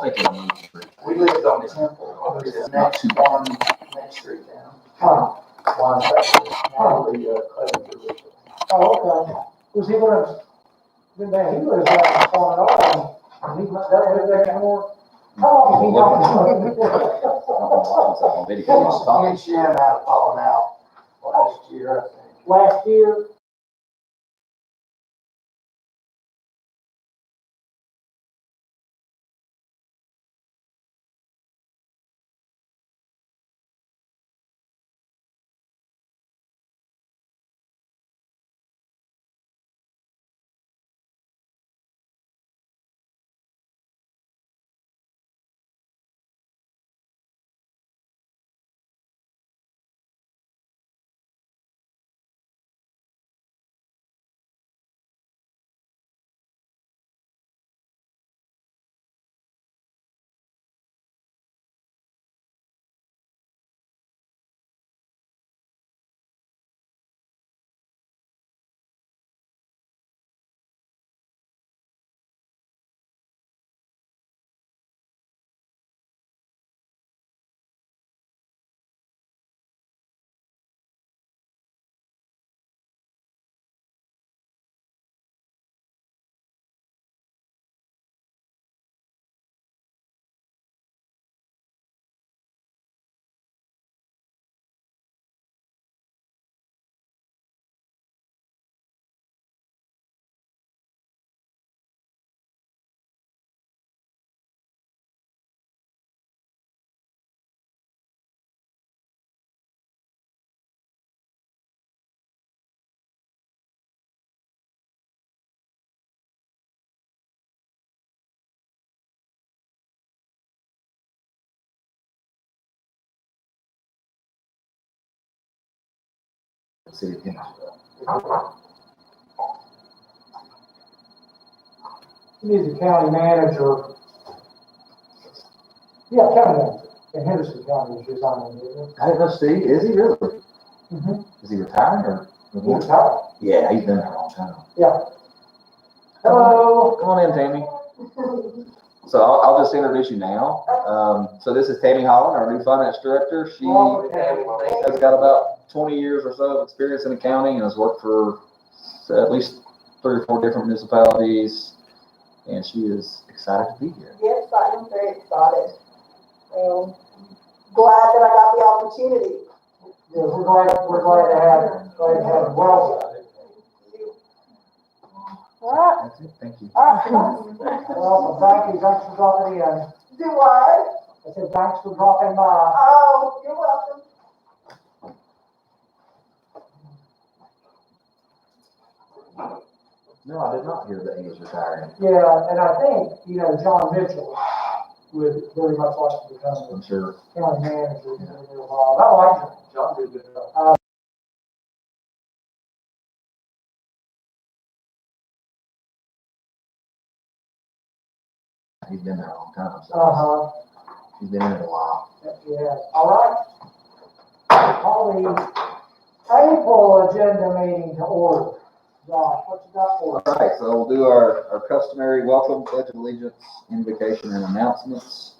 don't think it'll move. We lived on Temple, it's the next one, next street down. One section, now the, Clevenger. Oh, okay. Was he gonna, man, he lives out in Colorado, and he went down there more. How long has he gone? Video. Me and Shannon out falling out last year, I think. Last year, City of Hendersonville. he needs a county manager. Yeah, county manager, in Henderson County, is resigning, isn't I didn't know Steve, is he really? he? Mm-hmm. Is he retiring or? He retired. Yeah, he's been there a long time. Yeah. Hello. Come on in, Tammy. So I'll just introduce you now. So this is Tammy Holland, our new finance director. She has got about 20 years or so of experience in accounting and has worked for at least 3 or 4 different municipalities. And she is excited to be here. Yes, I am very excited. Glad that I got the opportunity. Yeah, we're glad to have Wells. What? That's it. Thank you. Well, thank you, thanks for dropping in. Do what? I said, thanks for dropping by. Oh, you're welcome. No, I did not hear that he was retiring. Yeah, and I think, John Mitchell would very much like to become I'm sure. the county manager. I like John. John did a good job. He's been there a long time, so Uh-huh, he's been in it a while. yeah, all right. Call the April agenda meeting to order. Josh, what you got for us? All right, so we'll do our customary welcome, pledge of allegiance, invocation, and announcements.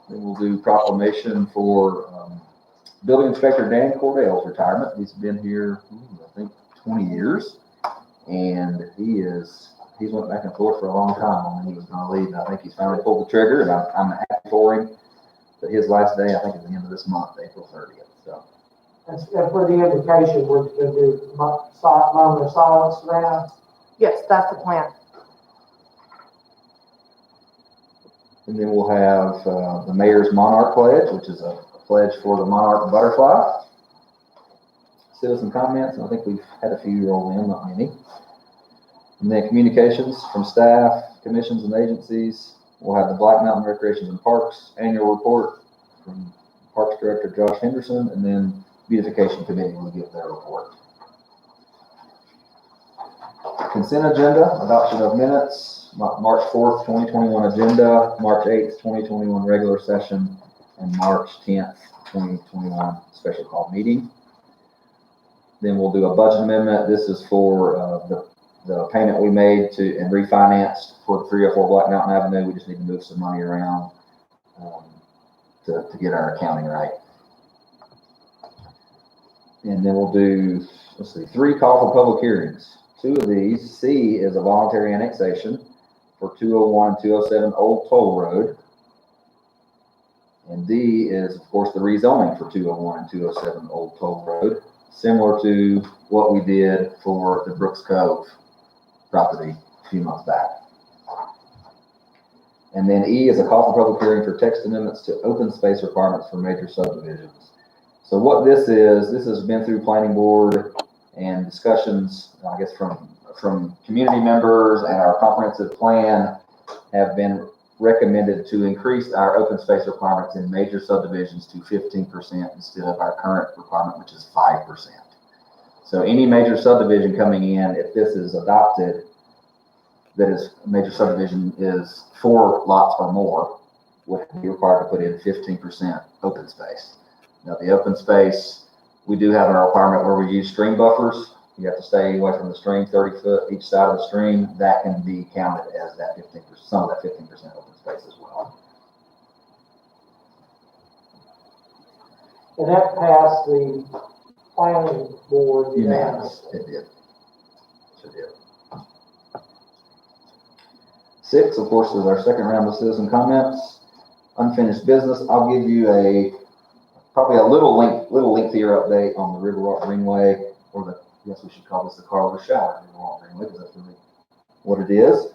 Then we'll do proclamation for Building Inspector Dan Cordell's retirement. He's been here, I think, 20 years, and he's went back and forth for a long time on when he was going to leave. And I think he's finally pulled the trigger, and I'm happy for him. But his last day, I think, is the end of this month, April 30th. So. And for the invocation, we're going to do moment of silence now. Yes, that's the plan. And then we'll have the Mayor's Monarch Pledge, which is a pledge for the monarch butterfly. Citizen comments, and I think we've had a few roll in, not many. And then communications from staff, commissions, and agencies. We'll have the Black Mountain Recreation and Parks annual report from Parks Director Josh Henderson, and then Beautification Committee will give their report. Consent agenda, adoption of minutes, March 4th, 2021 agenda, March 8th, 2021 regular session, and March 10th, 2021 special call meeting. Then we'll do a budget amendment. This is for the the payment we made to, and refinanced for the 304 Black Mountain Avenue. We just need to move some money around, to get our accounting right. And then we'll do, let's see, 3 call for public hearings. 2 of these, C is a voluntary annexation for 201 and 207 Old Toll Road. And D is, of course, the rezoning for 201 and 207 Old Toll Road, similar to what we did for the Brooks Cove property a few months back. And then E is a call for public hearing for text amendments to open space requirements for major subdivisions. So what this has been through planning board and discussions, I guess, from community members, and our comprehensive plan have been recommended to increase our open space requirements in major subdivisions to 15% instead of our current requirement, which is 5%. So any major subdivision coming in, if this is adopted, that is, a major subdivision is 4 lots or more, would be required to put in 15% open space. Now, the open space, we do have a requirement where we use stream buffers. You have to stay away from the stream, 30 foot each side of the stream. That can be counted as that 15%, some of that 15% open space as well. And that passed the planning board Unanimous, unanimously. it did. Sure did. 6, of course, is our second round of citizen comments. Unfinished business. I'll give you probably a little lengthier update on the River Walk Greenway, or I guess we should call this the Carver Shower River Walk Greenway, because that's really what it is.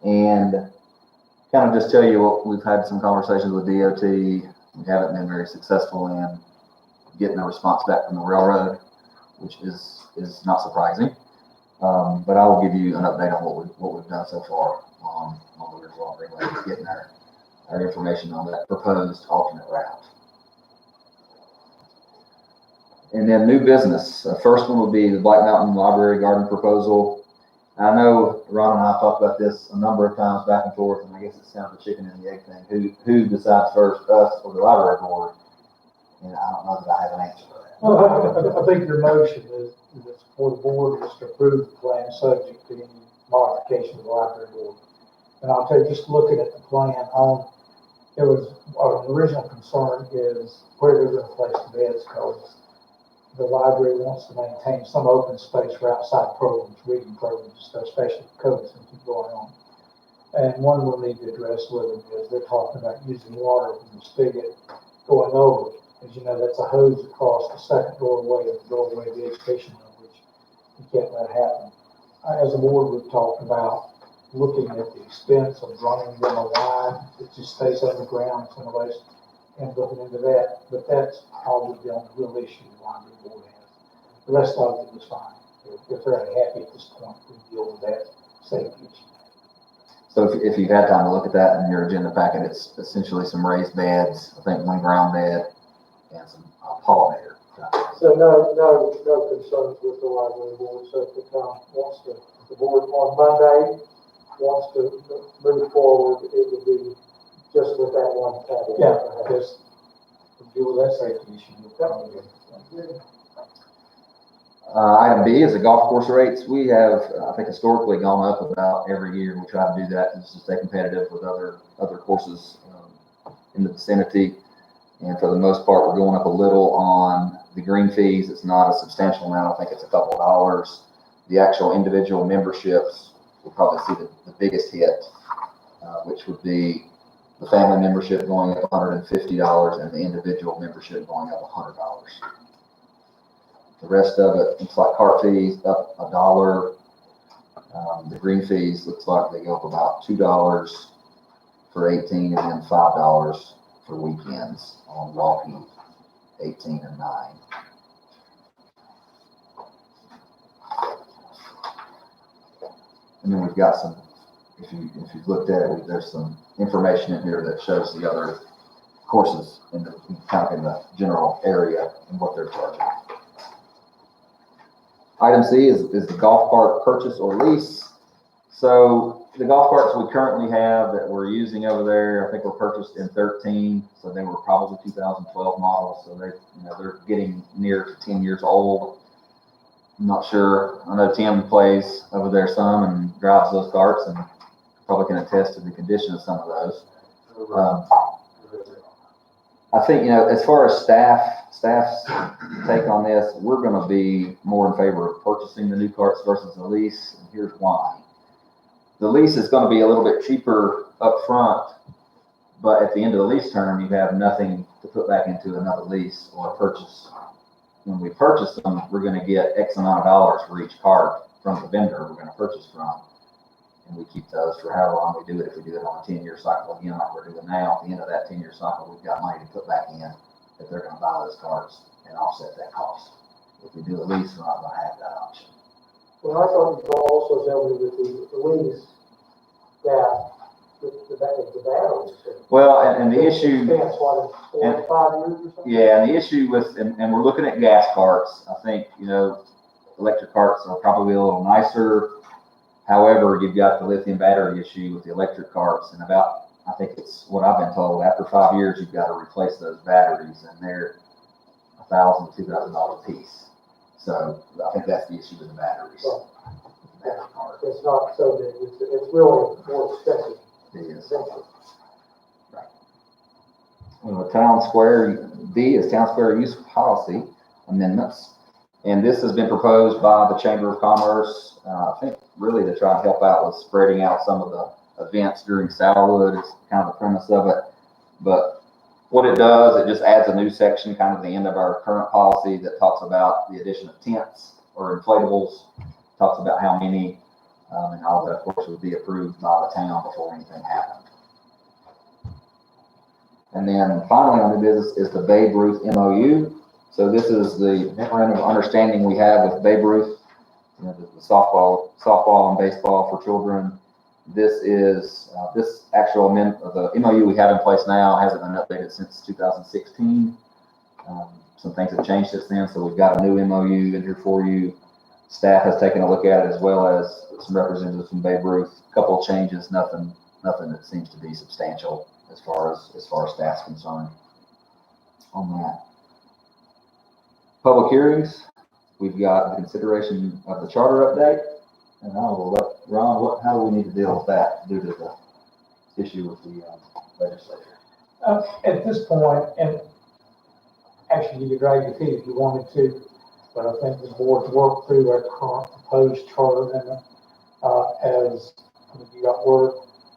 And kind of just tell you, we've had some conversations with DOT. We haven't been very successful in getting a response back from the railroad, which is not surprising. But I will give you an update on what we've done so far on the River Walk Greenway, getting our information on that proposed alternate route. And then new business. The first one would be the Black Mountain Library Garden proposal. I know Ron and I talked about this a number of times back and forth, and I guess it's kind of a chicken and the egg thing. Who decides first, us or the library board? And I don't know that I have an answer for that. Well, I think your motion is for the board is to approve the plan subject to any modification of the library board. And I'll tell you, just looking at the plan our original concern is where they're going to place the beds, because the library wants to maintain some open space for outside programs, reading programs, especially COVID and keep going on. And one we'll need to address with them is they're talking about using water from the spigot going over. As you know, that's a hose across the second doorway of the doorway of the education room, which you can't let happen. As a board, we've talked about looking at the expense of running them a line that just stays underground in some ways, and looking into that. But that's probably the only real issue the library board has. The rest of it is fine. They're fairly happy at this point to deal with that safety issue. So if you've had time to look at that in your agenda packet, it's essentially some raised beds, I think 1 ground bed, and some pollinator. So no concerns with the library board. So if the board on Monday wants to move forward, it would be just with that one caveat. Yeah, just deal with that safety issue. Item B is the golf course rates. We have, I think, historically gone up about every year. We try to do that just to stay competitive with other courses in the vicinity. And for the most part, we're going up a little on the green fees. It's not a substantial amount. I think it's a couple of dollars. The actual individual memberships will probably see the biggest hit, which would be the family membership going up $150 and the individual membership going up $100. The rest of it looks like cart fees up $1. The green fees looks like they go up about $2 for 18 and then $5 for weekends on walking 18 and 9. And then we've got some, if you've looked at it, there's some information in here that shows the other courses in the general area and what they're charging. Item C is the golf cart purchase or lease. So the golf carts we currently have that we're using over there, I think were purchased in 13, so they were probably 2012 models. So they're getting near to 10 years old. I'm not sure. I know Tim plays over there some and drives those carts and probably can attest to the condition of some of those. I think, as far as staff's take on this, we're gonna be more in favor of purchasing the new carts versus the lease, and here's why. The lease is gonna be a little bit cheaper up front, but at the end of the lease term, you have nothing to put back into another lease or purchase. When we purchase them, we're gonna get X amount of dollars for each cart from the vendor we're gonna purchase from. And we keep those for however long we do it. If we do it on a 10-year cycle again, like we're doing now, at the end of that 10-year cycle, we've got money to put back in if they're gonna buy those carts and offset that cost. If we do a lease, we're not gonna have that option. Well, I thought you also tell me with the lease that the batteries. Well, and the issue, Spans, what, 4 to 5 years or something? yeah, and the issue with, and we're looking at gas carts. I think, electric carts are probably a little nicer. However, you've got the lithium battery issue with the electric carts, and I think it's what I've been told, after 5 years, you've got to replace those batteries, and they're $1,000 to $2,000 a piece. So I think that's the issue with the batteries. Well, Battery cart. It's not so big, it's really more expensive. It is. essentially. Town Square, D is Town Square Use Policy Amendments. And this has been proposed by the Chamber of Commerce, I think really to try and help out with spreading out some of the events during Sourwood is kind of the premise of it. But what it does, it just adds a new section, kind of the end of our current policy that talks about the addition of tents or inflatables, talks about how many, and all that, of course, would be approved by the town before anything happened. And then finally on the business is the Babe Ruth MOU. So this is the memorandum of understanding we have with Babe Ruth, the softball and baseball for children. This is this actual the MOU we have in place now hasn't been updated since 2016. Some things have changed since then, so we've got a new MOU in here for you. Staff has taken a look at it as well as some representatives from Babe Ruth. A couple of changes, nothing that seems to be substantial as far as staff's concerned on that. Public hearings, we've got the consideration of the charter update, and I will let Ron, how do we need to deal with that due to the issue with the legislature? At this point, and actually you could drag your feet if you wanted to, but I think the board's worked through our current proposed charter amendment. As you got word,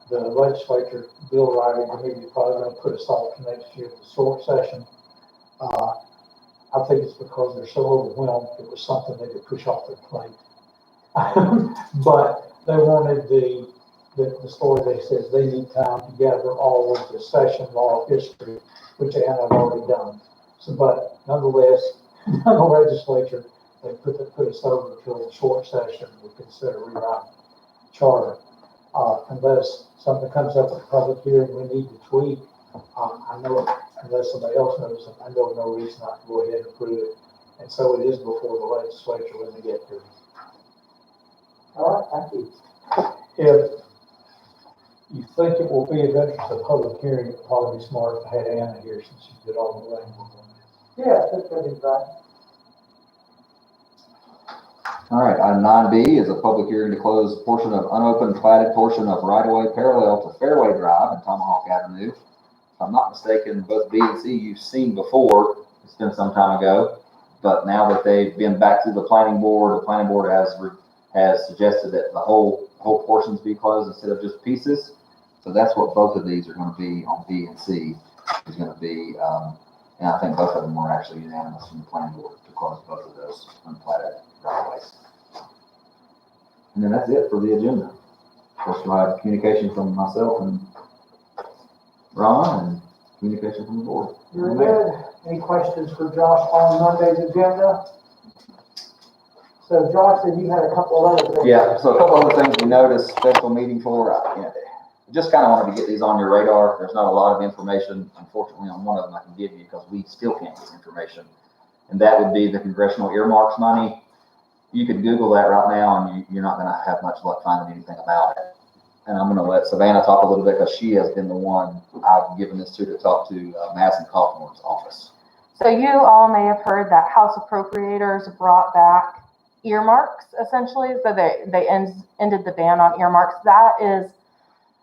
the legislature, Bill Riley, committee, probably going to put us off to next year for the short session. I think it's because they're so overwhelmed, it was something they could push off their plate. But they wanted the story, they says they need time to gather all of the session law history, which they have already done. So, but nonetheless, the legislature, they put us over until the short session would consider rewriting charter. Unless something comes up at the public hearing we need to tweak, I know, unless somebody else knows, I know no reason not to go ahead and approve it. And so it is before the legislature when they get there. All right, thank you. If you think it will be of interest to the public hearing, it'd probably be smart if I had Anna here since she did all the language on that. Yeah, that's gonna be fine. All right, item 9B is a public hearing to close a portion of unopened platted portion of right-of-way parallel to Fairway Drive and Tomahawk Avenue. If I'm not mistaken, both B and C you've seen before. It's been some time ago, but now that they've been back to the planning board has suggested that the whole portions be closed instead of just pieces. So that's what both of these are going to be on B and C. Is going to be, and I think both of them were actually unanimous from the planning board to close both of those unplatted right-of-ways. And then that's it for the agenda. Of course, we'll have communication from myself and Ron and communication from the board. Very good. Any questions for Josh on Monday's agenda? So Josh said you had a couple of other things. Yeah, so a couple other things we noticed, special meeting for, just kind of wanted to get these on your radar. There's not a lot of information, unfortunately, on one of them I can give you because we still can't get information. And that would be the congressional earmarks money. You could Google that right now and you're not going to have much luck finding anything about it. And I'm going to let Savannah talk a little bit because she has been the one I've given this to talk to Madison Kaufman's office. So you all may have heard that House Appropriators brought back earmarks essentially. So they ended the ban on earmarks. That is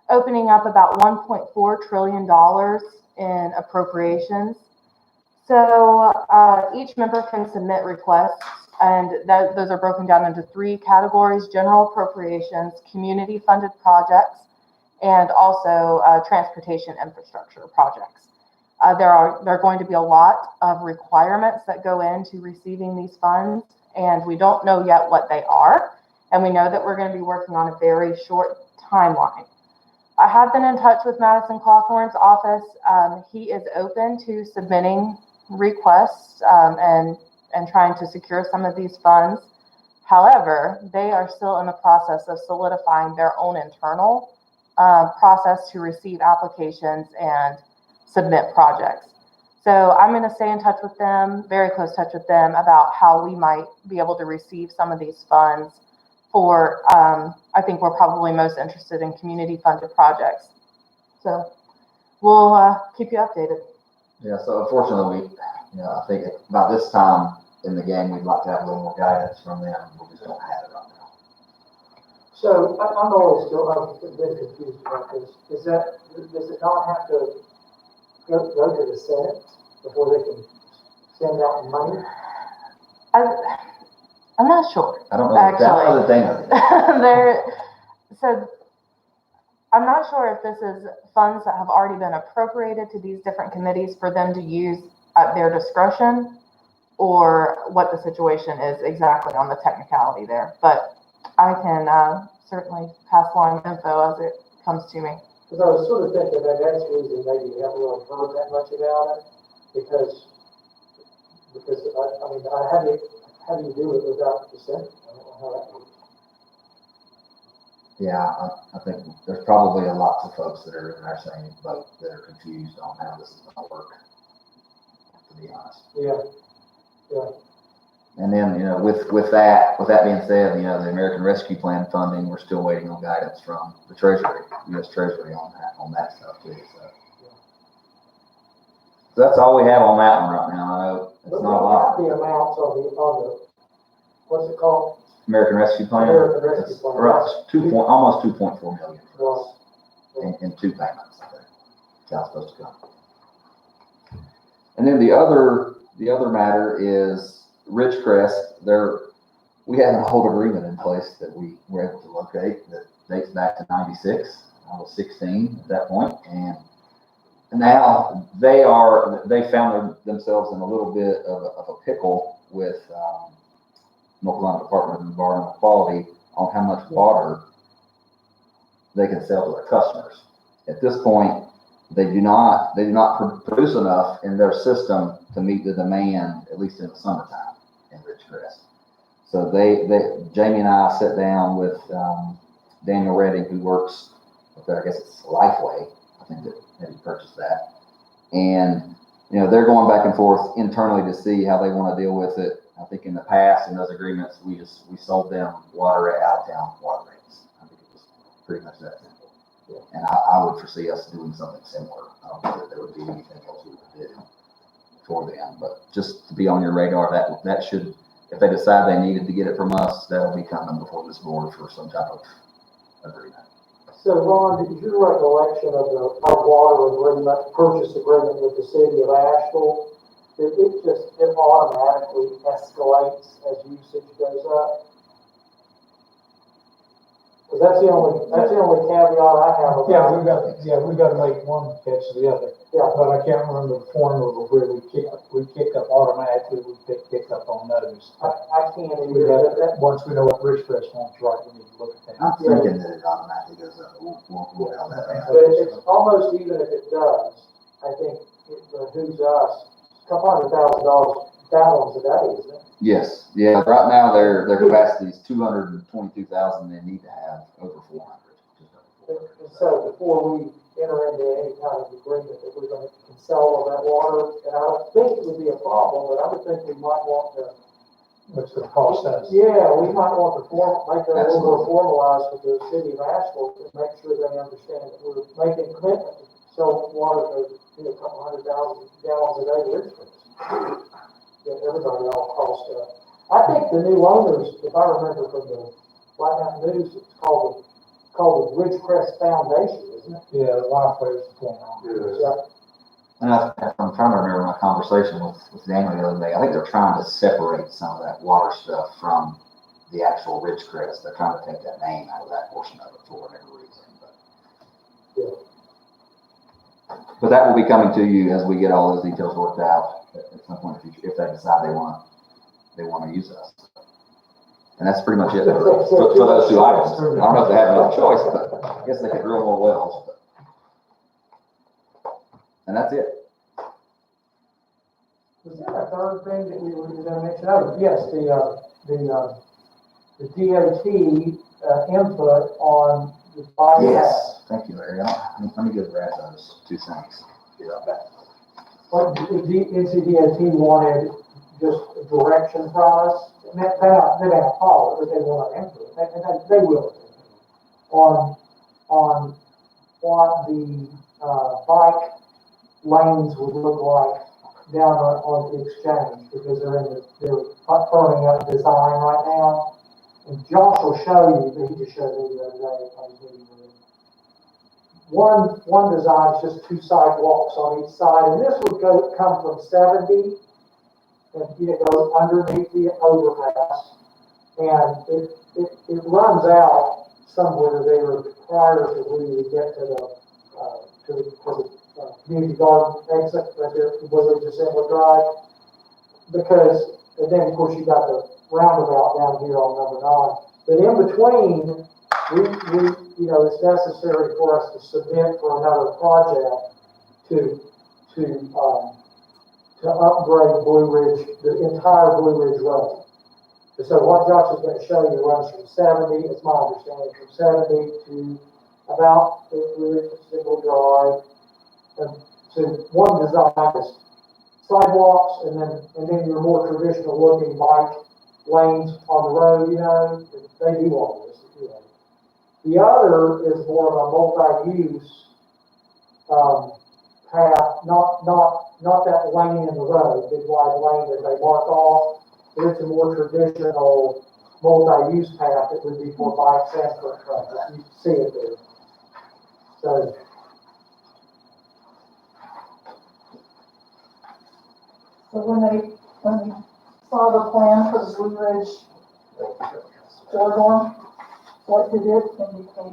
opening up about $1.4 trillion in appropriations. So each member can submit requests, and those are broken down into 3 categories: general appropriations, community-funded projects, and also transportation infrastructure projects. There are going to be a lot of requirements that go into receiving these funds, and we don't know yet what they are. And we know that we're going to be working on a very short timeline. I have been in touch with Madison Cawthorn's office. He is open to submitting requests and trying to secure some of these funds. However, they are still in the process of solidifying their own internal process to receive applications and submit projects. So I'm going to stay in touch with them, very close touch with them, about how we might be able to receive some of these funds for, I think we're probably most interested in community funded projects. So we'll keep you updated. Yeah, so unfortunately, I think about this time in the game, we'd like to have a little more guidance from them. We just don't have it right now. So I'm always still, I've been confused about this. Does it not have to go to the Senate before they can send out money? I'm not sure. I don't know. That's the thing. So I'm not sure if this is funds that have already been appropriated to these different committees for them to use at their discretion, or what the situation is exactly on the technicality there. But I can certainly pass along info as it comes to me. Because I was sort of thinking that that's the reason maybe you haven't really heard that much about it, because I mean, how do you do it without the Senate? I don't know how that works. Yeah, I think there's probably a lot of folks that are in our same boat that are confused on how this is going to work, to be honest. Yeah. And then, with that being said, the American Rescue Plan funding, we're still waiting on guidance from the Treasury, U.S. Treasury on that stuff too. So that's all we have on that one right now. I know it's not a lot. The amounts on the, what's it called? American Rescue Plan. American Rescue Plan. Almost 2.4 million for us in 2 payments, I think. That's supposed to come. And then the other matter is Ridgecrest. We had an old agreement in place that we were able to locate that dates back to '96. I was 16 at that point, and now they found themselves in a little bit of a pickle with North Carolina Department of Environmental Quality on how much water they can sell to their customers. At this point, they do not produce enough in their system to meet the demand, at least in the summertime in Ridgecrest. So Jamie and I sat down with Daniel Redding, who works with I guess it's Lifeway. I think that he purchased that. And, they're going back and forth internally to see how they want to deal with it. I think in the past, in those agreements, we sold them water at out-of-town water rates. I think it was pretty much that simple. Yeah. And I would foresee us doing something similar. I don't know that there would be anything else we would do for them, but just to be on your radar, that should, if they decide they needed to get it from us, that'll be coming before this board for some type of agreement. So Ron, did your recollection of our water agreement, purchase agreement with the city of Asheville, it automatically escalates as usage goes up? Because that's the only caveat I have. We got to make one catch the other. Yeah. But I can't remember the formula where we kick up automatically, we pick up on those. I can't either. Once we know what Ridgecrest wants, right, we need to look at that. I'm thinking that it automatically goes up. We'll have that. But it's almost, even if it does, I think it behooves us $200,000 gallons a day, isn't it? Yes. Yeah. Right now their capacity is 222,000. They need to have over 400. And so before we enter into any kind of agreement that we're going to sell that water, and I don't think it would be a problem, but I would think we might want to. What's the process? Yeah, we might want to make that a little more formalized with the city of Asheville to make sure they understand that we're making a commitment to sell water to a couple 100,000 gallons a day to Ridgecrest. Get everybody all crossed up. I think the new owners, if I remember from the White Mountain News, it's called the Ridgecrest Foundation, isn't it? Yeah, a lot of players are going on. Yeah. And I'm trying to remember my conversation with Daniel the other day. I think they're trying to separate some of that water stuff from the actual Ridgecrest. They're trying to take that name out of that portion of it for whatever reason. But that will be coming to you as we get all those details worked out at some point in the future, if they decide they want to use us. And that's pretty much it for those two items. I don't know if they have another choice, but I guess they could drill more wells. And that's it. Was there a third thing that we were going to mention? Oh, yes, the DOT input on the bypass. Yes. Thank you, Larry. Let me give Brad those two things. Get that back. What the NCDOT wanted just direction from us. They don't follow it, but they want to input. They will. On what the bike lanes would look like down on the exchange, because they're firming up design right now. And Josh will show you, but he just showed me the other day on his meeting room. One design is just two sidewalks on each side, and this would come from 70 and go underneath the overpass, and it runs out somewhere there prior to where you get to the community garden exit right there, Woodridge Assembly Drive. Because, and then of course you got the roundabout down here on number 9. But in between, it's necessary for us to submit for another project to upgrade Blue Ridge, the entire Blue Ridge Road. And so what Josh is going to show you runs from 70, it's my understanding, from 70 to about Blue Ridge Single Drive. And so one design is sidewalks, and then your more traditional looking bike lanes on the road, they do all this. The other is more of a multi-use path, not that lane in the road, big wide lane that they mark off, but it's a more traditional multi-use path that would be for bikes and for trucks. You see it there. So. So when they saw the plan for the Blue Ridge corridor, what did it indicate to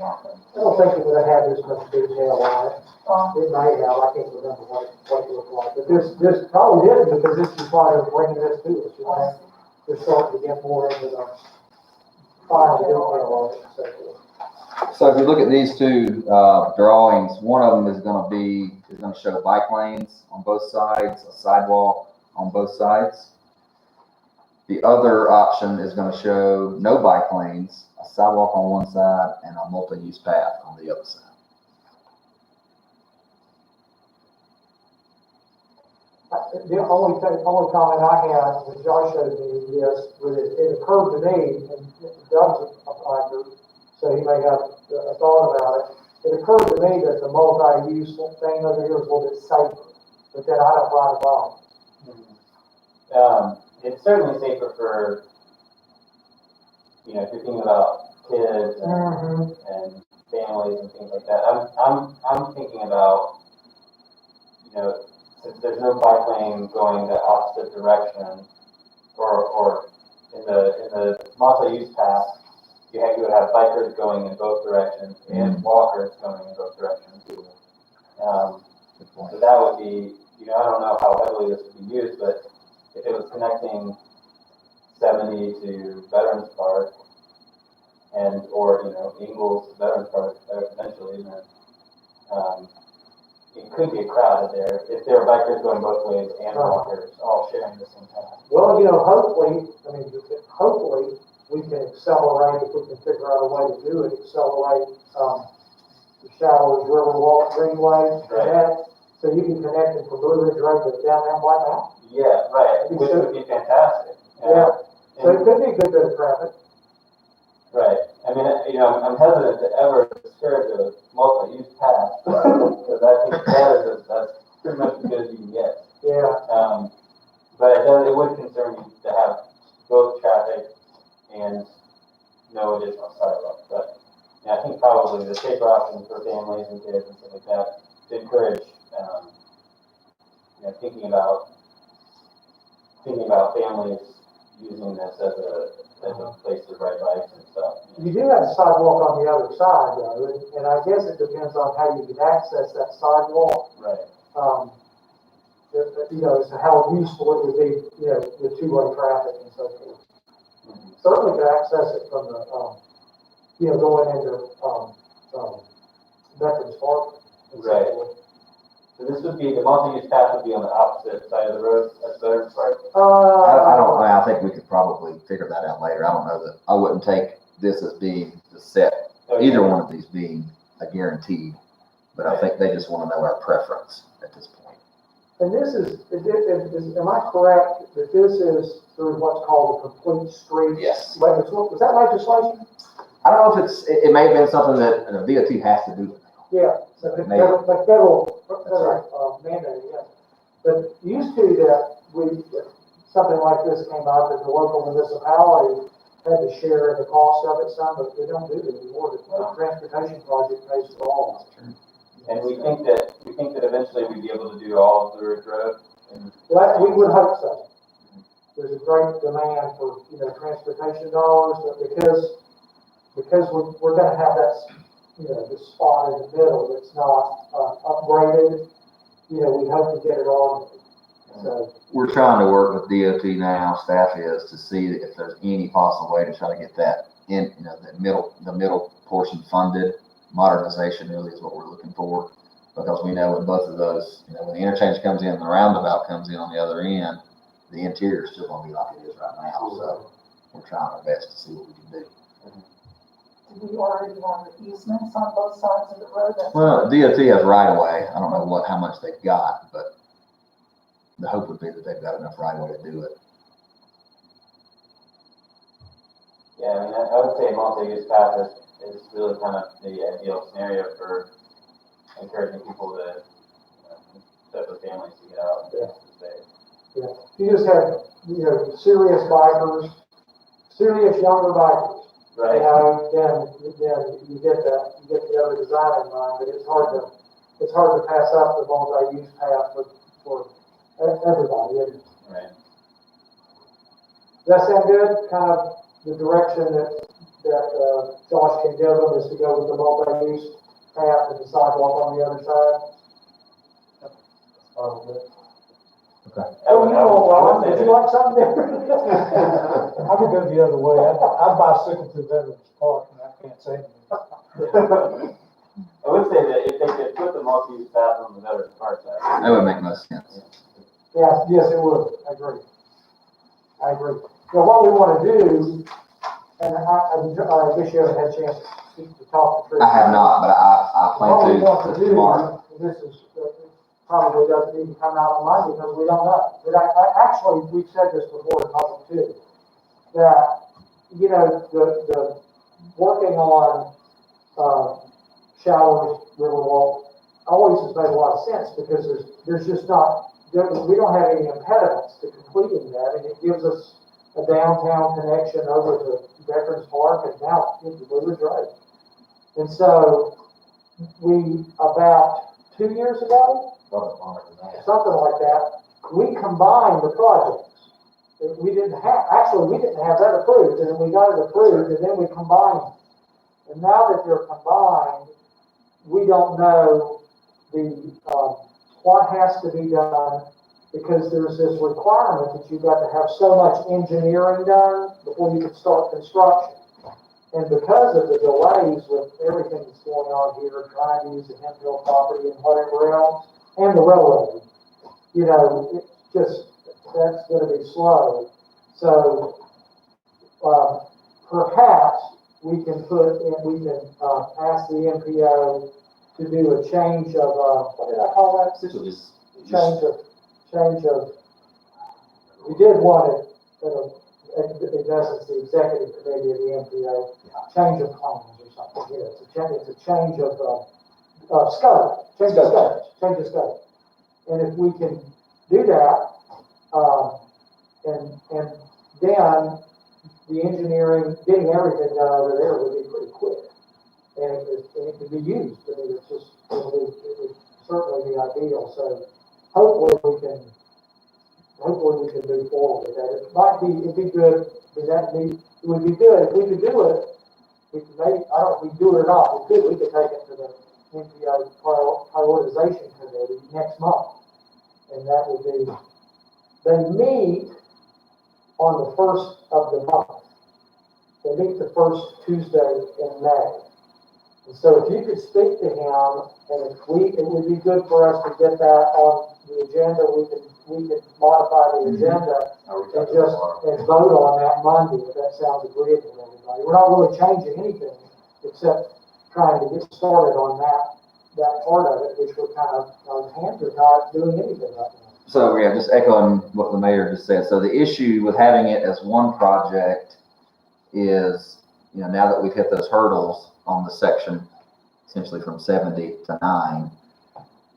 Catherine? I don't think it would have had this much detail on it. It may have, I can't remember what it looked like. But this probably didn't, because this is why they're bringing this to us. They're starting to get more into the final detail of it and so forth. So if you look at these two drawings, one of them is going to show bike lanes on both sides, a sidewalk on both sides. The other option is going to show no bike lanes, a sidewalk on one side, and a multi-use path on the other side. The only comment I had when Josh showed me this, it occurred to me, and Doug's a biker, so he may have a thought about it. It occurred to me that the multi-use thing over here is a little bit safer, but then I don't ride a bike. It's certainly safer for, if you're thinking about kids and families and things like that. I'm thinking about, since there's no bike lane going the opposite direction, or in the multi-use path, you would have bikers going in both directions and walkers going in both directions. So that would be, I don't know how heavily this would be used, but if it was connecting 70 to Veterans Park or Ingalls to Veterans Park eventually, then it could be a crowd there if there are bikers going both ways and walkers all sharing the same path. Well, hopefully we can accelerate, if we can figure out a way to do it, accelerate the Shallows River Walk Greenway, so you can connect it from Blue Ridge Road to down there right now. Yeah, right, which would be fantastic. Yeah. So it could be a good bit of traffic. Right. I mean, I'm hesitant to ever discourage a multi-use path because I think that's pretty much as good as you can get. Yeah. But it would concern you to have both traffic and no additional sidewalk. But yeah, I think probably the safer option for families and kids and stuff like that to encourage, thinking about families using this as a place to ride bikes and stuff. You do have a sidewalk on the other side though, and I guess it depends on how you can access that sidewalk. Right. As to how useful it would be, the two-way traffic and so forth. Certainly could access it from the, going into, Veterans Park. and so Right. forth. So this would be, the multi-use path would be on the opposite side of the road as Veterans Park? I think we could probably figure that out later. I don't know that, I wouldn't take this as being the set, either one of these being a guaranteed, but I think they just want to know our preference at this point. And this is, am I correct that this is through what's called a complete streets? Yes. Was that legislation? I don't know if it may have been something that the DOT has to do. Yeah, so the Maybe. federal mandate, yeah. But used to that, something like this came up, and the local municipality had to share the cost of it some, but they don't do it anymore. The transportation project pays for all. And we think that eventually we'd be able to do all of the Ridge Road. And Well, we would hope so. There's a great demand for, transportation dollars, but because we're gonna have that, this spot in the middle that's not, upgraded, we hope to get it on. So, We're trying to work with DOT now, staff is, to see if there's any possible way to try to get that in, the middle portion funded. Modernization really is what we're looking for, because we know in both of those, when the interchange comes in and the roundabout comes in on the other end, the interior is still gonna be like it is right now, so we're trying our best to see what we can do. Do we already have the easements on both sides of the road? Well, DOT has right of way. I don't know how much they've got, but the hope would be that they've got enough right of way to do it. yeah, I mean, I would say multi-use path is really kind of the ideal scenario for encouraging people to, set with families to get out and stay. yeah, you just have, serious bikers, serious younger bikers. Right. Then you get the other design in mind, but it's hard to pass up the multi-use path for everybody. And Right. does that sound good? Kind of the direction that Josh can give them is to go with the multi-use path and the sidewalk on the other side? Oh, Ron, would you like something different? I would go the other way. I'd bicycle to Veterans Park and I can't say anything. I would say that if they could put the multi-use path on the Veterans Park side. That would make most sense. Yes, it would. I agree. So what we want to do, and I guess you haven't had a chance to talk to Trish. I have not, but I What we want plan to to do, tomorrow. this is, probably doesn't even come out on Monday because we don't know. But actually, we've said this before in public too, that, the working on, Showers, Riverwalk, always has made a lot of sense because there's just not, we don't have any impediments to completing that, and it gives us a downtown connection over to Veterans Park and now into Blue Ridge Road. And so we, about 2 years ago, something like that, we combined the projects. We didn't have that approved, and then we got it approved, and then we combined them. And now that they're combined, we don't know what has to be done, because there's this requirement that you've got to have so much engineering done before you can start construction. And because of the delays with everything that's going on here, trying to use the Hemp Hill property and whatever else, and the railroad, that's gonna be slow. So, perhaps we can ask the MPO to do a change of, what did I call that? Change of, we did one in essence, the executive committee of the MPO, change of plans or something, it's a change of, scope, change of scope. And if we can do that, and then the engineering, getting everything done over there would be pretty quick. And it could be used, I mean, it's just, it would certainly be ideal, so hopefully we can move forward with that. It'd be good, it would be good, if we could do it, we could maybe, I don't know if we do it or not, we could take it to the NPO prioritization committee next month. And that would be, they meet on the first of the month. They meet the first Tuesday in May. And so if you could speak to him, and it would be good for us to get that on the agenda, we could modify the agenda and vote on that Monday, if that sounds agreeable to everybody. We're not really changing anything, except trying to get started on that part of it, which we're kind of, our hands are not doing anything right now. So, yeah, just echoing what the mayor just said. So the issue with having it as one project is, now that we've hit those hurdles on the section, essentially from 70 to 9,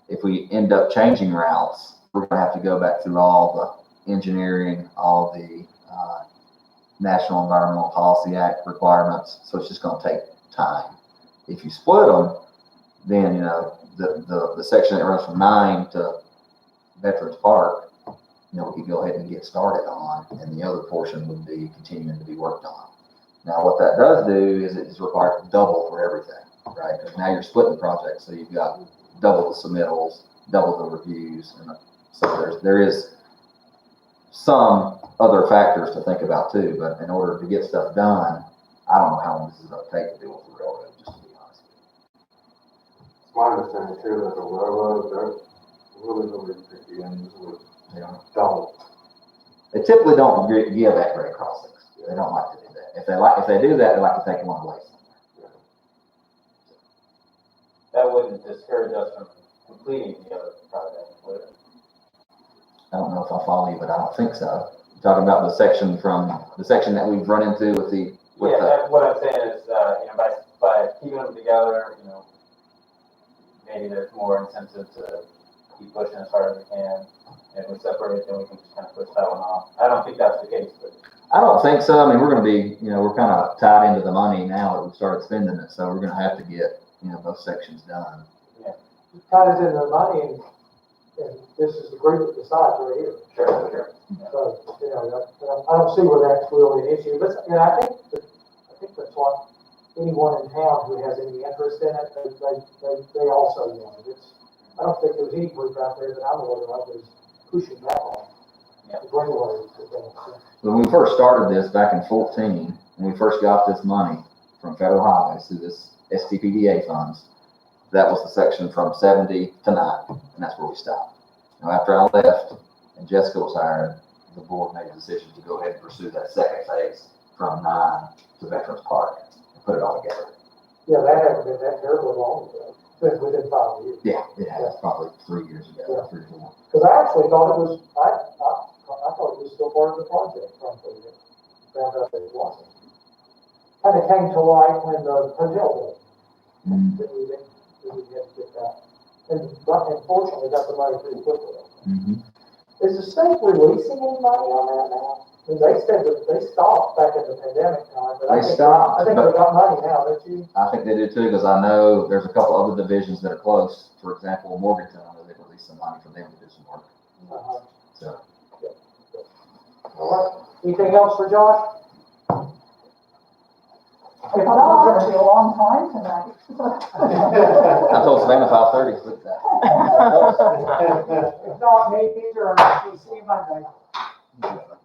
if we end up changing routes, we're going to have to go back through all the engineering, all the National Environmental Policy Act requirements. So it's just going to take time. If you split them, then, the section that runs from 9 to Veterans Park, we could go ahead and get started on, and the other portion would be continuing to be worked on. Now, what that does do is it's required to double for everything, right? Because now you're splitting projects, so you've got double the submittals, double the reviews, and so there is some other factors to think about too. But in order to get stuff done, I don't know how long this is going to take to deal with the railroad, just to be honest. It's my understanding too that the railroad, they're really picky and would, don't. They typically don't give at-grade crossings. They don't like to do that. If they do that, they like to take one away somewhere. That wouldn't discourage us from completing the other project, would it? I don't know if I follow you, but I don't think so. You're talking about the section that we've run into with the. What I'm saying is, by keeping them together, maybe there's more incentive to keep pushing as hard as we can. And if we separate, then we can just kind of push that one off. I don't think that's the case, but. I don't think so. I mean, we're going to be, we're kind of tied into the money now that we've started spending it. So we're going to have to get, both sections done. Kind of in the money, and this is the group that decides right here. Sure. So, I don't see where that's really an issue, but, I think that's what anyone in town who has any interest in it, they also want it. I don't think there's any group out there that I'm aware of that's pushing that on. Yeah. The railroad. When we first started this back in 2014, when we first got this money from federal highways through this STPDA funds, that was the section from 70 to 9, and that's where we stopped. Now, after I left and Jessica was hired, the board made a decision to go ahead and pursue that second phase from 9 to Veterans Park and put it all together. Yeah, that hasn't been that terribly long ago. It's been within 5 years. Yeah, that's probably 3 years ago, Yeah. 3 or 4. Because I actually thought it was, I thought it was still part of the project, frankly. Found out that it wasn't. Kind of came to light when the hotel built. That we didn't have to get that. And unfortunately, got the money pretty quickly. Is the state releasing any money on that now? I mean, they said that they stopped back in the pandemic time, but I think they've got money now, don't you? I think they do too, because I know there's a couple other divisions that are close. For example, Morgantown, I know they released some money for them to do some work. So. All right. Anything else for Josh? I thought it was gonna be a long time tonight. I told Savannah 5:30 to look at If not, me either. We'll see you Monday. that.